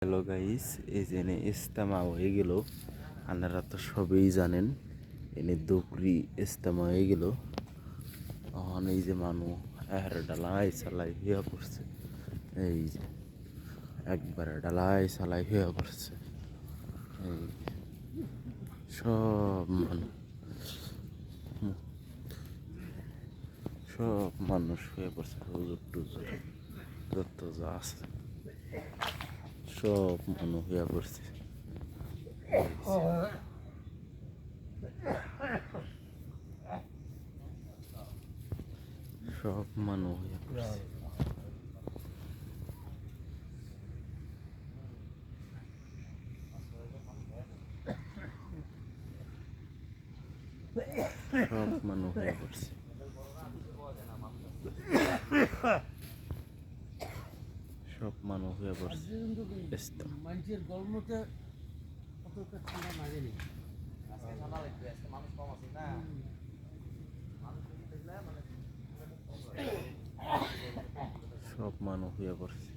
Hello guys, এই যে ইস্তেমা হয়ে গেল। আপনারা তো সবই জানেন, এনে দুপুরি ইস্তেমা হয়ে গেল। এখন এই যে মানুষ ডালাই চালাই হইয়া পড়ছে। এই যে একবারে ডালাই চালাই হইয়া পড়ছে। এই সব মানুষ সব মানুষ হয়ে পড়ছে। হুজুর টুজুর যত যা আছে সব মানুষ হইয়া পড়ছে। সব মানুষ হইয়া পড়ছে। সব মানুষ হয়ে পড়ছে। সব মানুষ হয়ে পড়ছে। মানুষের গরমতে অতটা ঠান্ডা লাগেনি। সব মানুষ হয়ে পড়ছে।